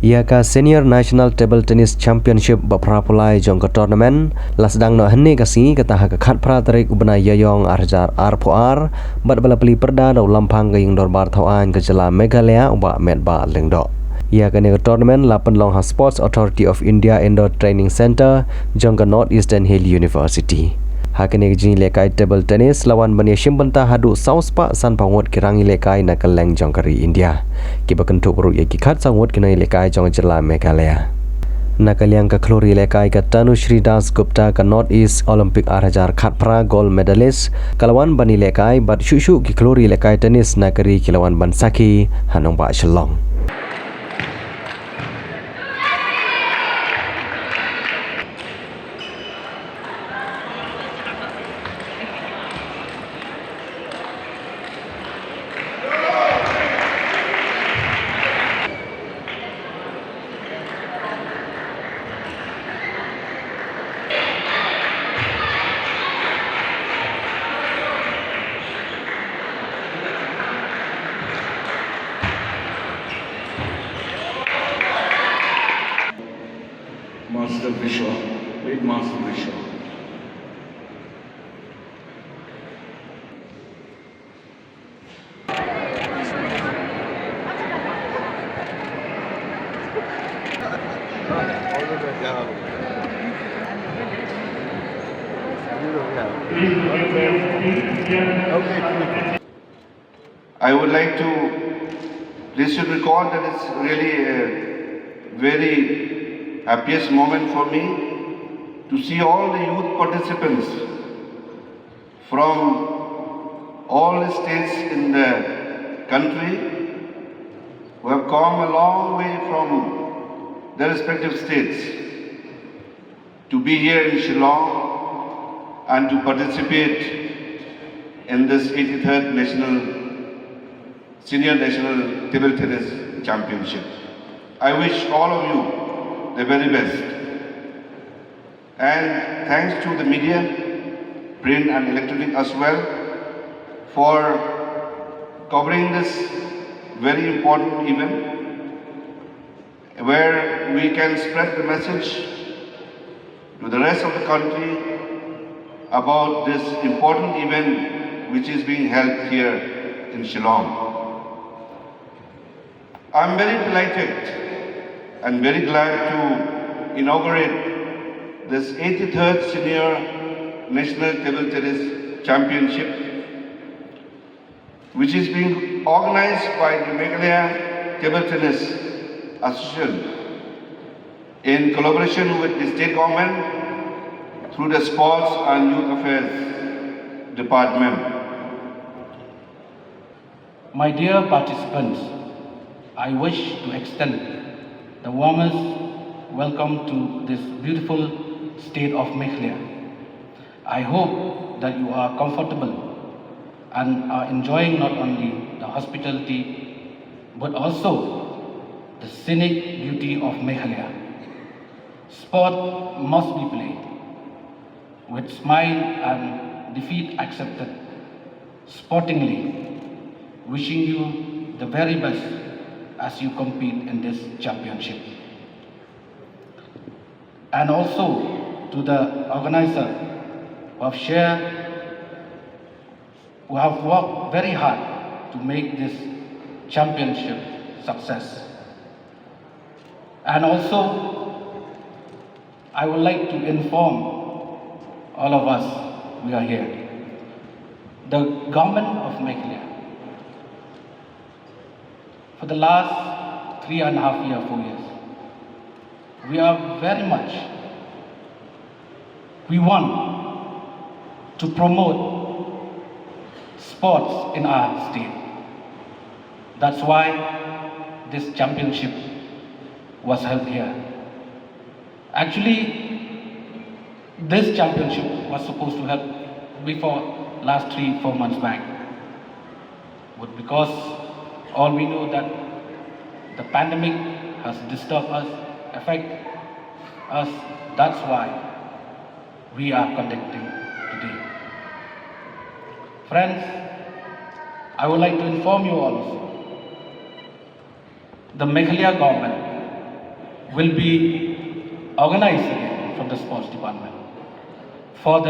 Iaka Senior National Table Tennis Championship baprapulai jongka tournament Sdang no henne kasi kata hak khat pra tarik ubna yayong arjar arpoar bat bala peli perda do Lamphang gayeng dorbar thawan ke Jylla Meghalaya uba met ba lengdo. Iaka ne tournament lapan long Sports Authority of India Indoor Training Center jongka North Eastern Hill University. Hakene jini lekai table tennis lawan bani shimbanta hadu sauspa san pangot kirangi lekai na kaleng jongkari India. Kiba kentuk perut ya kikat sangot kena lekai jong Jylla Meghalaya. Nakaliang ka klori lekai ka Tanu Shri Das Gupta ka North East Olympic Arhajar Khatpra gold medalist kalawan bani lekai bat shushu ki klori lekai tennis nakari kilawan ban Saki hanong ba Shalong. Master Vishwa, great Master Vishwa. I would like to, this should record that it's really a very happiest moment for me to see all the youth participants from all the states in the country who have come a long way from their respective states to be here in Shillong and to participate in this 83rd Senior National Table Tennis Championship. I wish all of you the very best. And thanks to the media, print and electronic as well, for covering this very important event where we can spread the message to the rest of the country about this important event which is being held here in Shillong. I'm very delighted and very glad to inaugurate this 83rd Senior National Table Tennis Championship, which is being organized by the Meghalaya Table Tennis Association in collaboration with the state government through the Sports and Youth Affairs Department. My dear participants, I wish to extend the warmest welcome to this beautiful state of Meghalaya. I hope that you are comfortable and are enjoying not only the hospitality but also the scenic beauty of Meghalaya. Sport must be played with smile and defeat accepted, sportingly, wishing you the very best as you compete in this championship. And also to the organizer who have worked very hard to make this championship success. And also, I would like to inform all of us we are here. The government of Meghalaya, for the last 3.5 years, 4 years, we are very much, we want to promote sports in our state. That's why this championship was held here. Actually, this championship was supposed to help before last 3-4 months back. But because all we know that the pandemic has disturbed us, affected us, that's why we are conducting today. Friends, I would like to inform you also, the Meghalaya government will be organized again from the sports department for the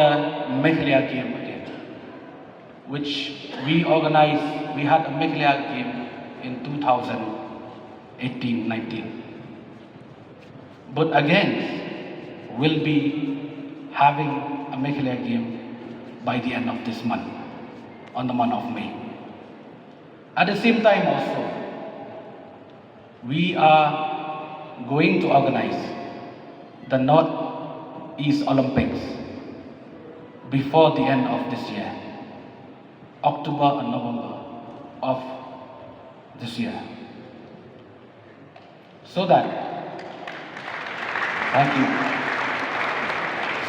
Meghalaya game again, which we organized. We had a Meghalaya game in 2018-19. But again, we'll be having a Meghalaya game by the end of this month, on the month of May. At the same time also, we are going to organize the Northeast Olympics before the end of this year, October and November of this year. So that, thank you,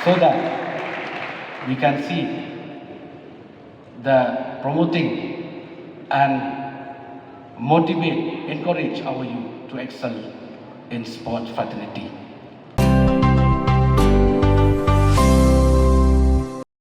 so that we can see the promoting and motivate, encourage our youth to excel in sports fraternity.